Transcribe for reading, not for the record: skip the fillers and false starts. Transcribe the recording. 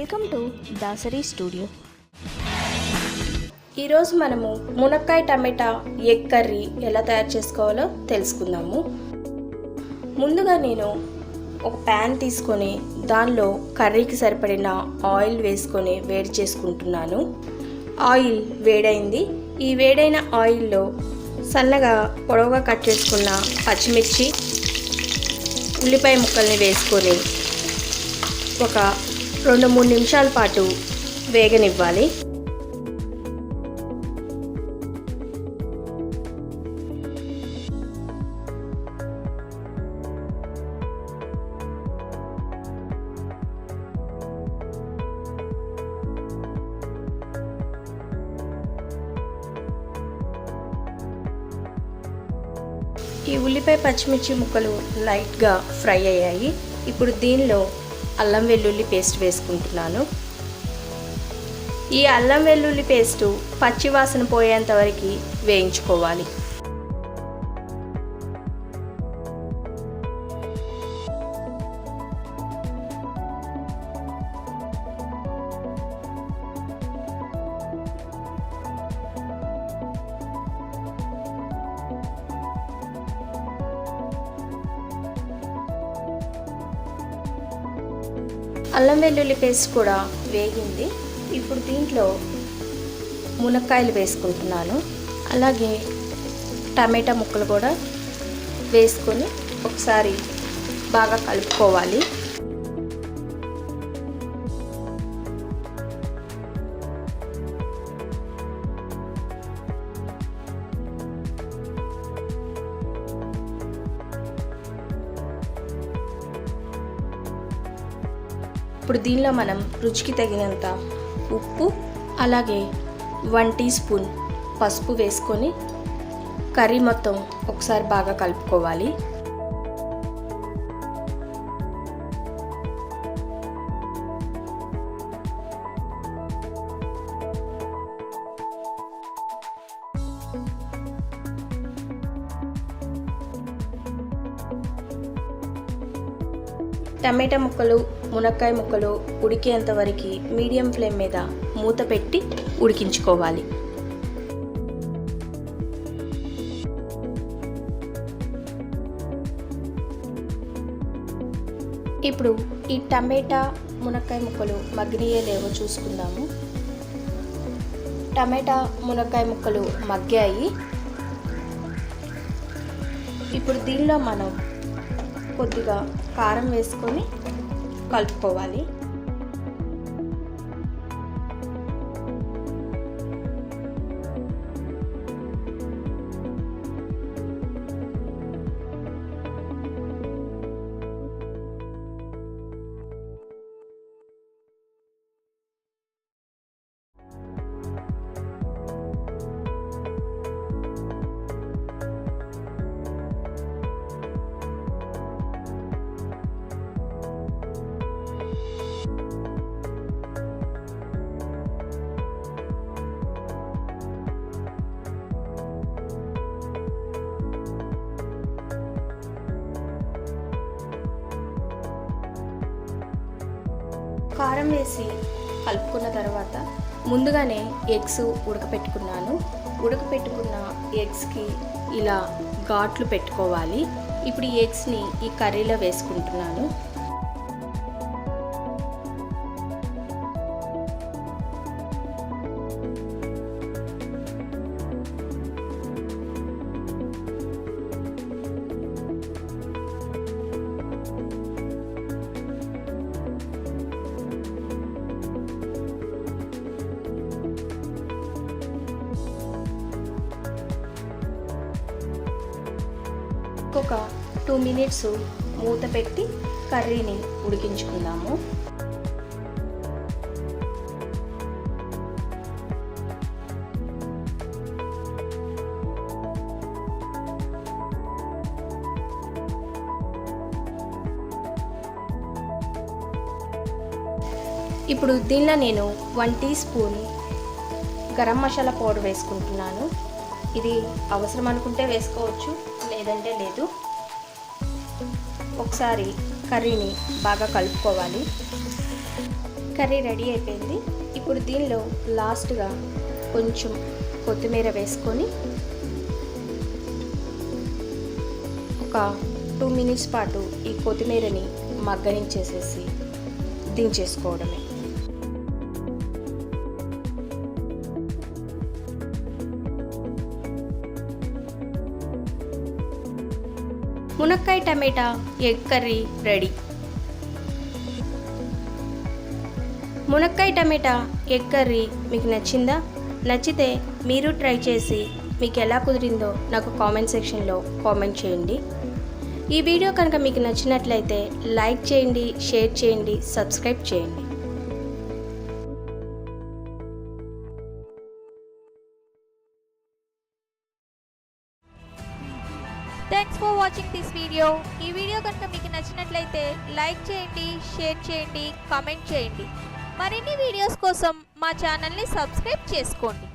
Welcome to Dasari studio. ఈరోజు మనము మునక్కాయ టమాటా ఎగ్ కర్రీ ఎలా తయారు చేసుకోవాలో తెలుసుకుందాము. ముందుగా నేను ఒక ప్యాన్ తీసుకొని దానిలో కర్రీకి సరిపడిన ఆయిల్ వేసుకొని వేడి చేసుకుంటున్నాను. ఆయిల్ వేడైంది. ఈ వేడైన ఆయిల్లో సన్నగా పొడవుగా కట్ చేసుకున్న పచ్చిమిర్చి, ఉల్లిపాయ ముక్కల్ని వేసుకొని ఒక 2-3 నిమిషాల పాటు వేగనివ్వాలి. ఈ ఉల్లిపాయ పచ్చిమిర్చి ముక్కలు లైట్గా ఫ్రై అయ్యాయి. ఇప్పుడు దీనిలో అల్లం వెల్లుల్లి పేస్ట్ వేసుకుంటున్నాను. ఈ అల్లం వెల్లుల్లి పేస్టు పచ్చి వాసన పోయేంత వరకు వేయించుకోవాలి. అల్లం వెల్లుల్లి పేస్ట్ కూడా వేగింది. ఇప్పుడు దీంట్లో మునక్కాయలు వేసుకుంటున్నాను. అలాగే టమాటా ముక్కలు కూడా వేసుకొని ఒకసారి బాగా కలుపుకోవాలి. ఇప్పుడు దీనిలో మనం రుచికి తగినంత ఉప్పు, అలాగే 1 టీ స్పూన్ పసుపు వేసుకొని కర్రీ మొత్తం ఒకసారి బాగా కలుపుకోవాలి. టమాటా ముక్కలు, మునక్కాయ ముక్కలు ఉడికేంత వరకు మీడియం ఫ్లేమ్ మీద మూత పెట్టి ఉడికించుకోవాలి. ఇప్పుడు ఈ టమాటా మునక్కాయ ముక్కలు మగ్గినయో లేవో చూసుకుందాము. టమాటా మునక్కాయ ముక్కలు మగ్గాయి. ఇప్పుడు దీనిలో మనం కొద్దిగా కారం వేసుకొని కలుపుకోవాలి. కారం వేసి కలుపుకున్న తర్వాత ముందుగానే ఎగ్స్ ఉడకపెట్టుకున్నాను. ఉడకపెట్టుకున్న ఎగ్స్కి ఇలా ఘాట్లు పెట్టుకోవాలి. ఇప్పుడు ఈ ఎగ్స్ని ఈ కర్రీలో వేసుకుంటున్నాను. ఒక 2 మినిట్స్ మూత పెట్టి కర్రీని ఉడికించుకుందాము. ఇప్పుడు దీనిలో నేను 1 teaspoon garam masala powder వేసుకుంటున్నాను. ఇది అవసరం అనుకుంటే వేసుకోవచ్చు, లేదంటే లేదు. ఒకసారి కర్రీని బాగా కలుపుకోవాలి. కర్రీ రెడీ అయిపోయింది. ఇప్పుడు దీనిలో లాస్ట్గా కొంచెం కొత్తిమీర వేసుకొని ఒక 2 మినిట్స్ పాటు ఈ కొత్తిమీరని మగ్గనించేసేసి దించేసుకోవడమే. మునక్కాయ టమాటా ఎగ్ కర్రీ రెడీ. మునక్కాయ టమాటా ఎగ్ కర్రీ మీకు నచ్చిందా? నచ్చితే మీరు ట్రై చేసి మీకు ఎలా కుదిరిందో నాకు కామెంట్ సెక్షన్లో కామెంట్ చేయండి. ఈ వీడియో కనుక మీకు నచ్చినట్లయితే లైక్ చేయండి, షేర్ చేయండి, సబ్స్క్రైబ్ చేయండి. Thanks for watching this video. ఈ వీడియో కనుక మీకు నచ్చినట్లయితే లైక్ చేయండి, షేర్ చేయండి, కామెంట్ చేయండి. మరిన్ని వీడియోస్ కోసం మా ఛానల్ని సబ్స్క్రైబ్ చేసుకోండి.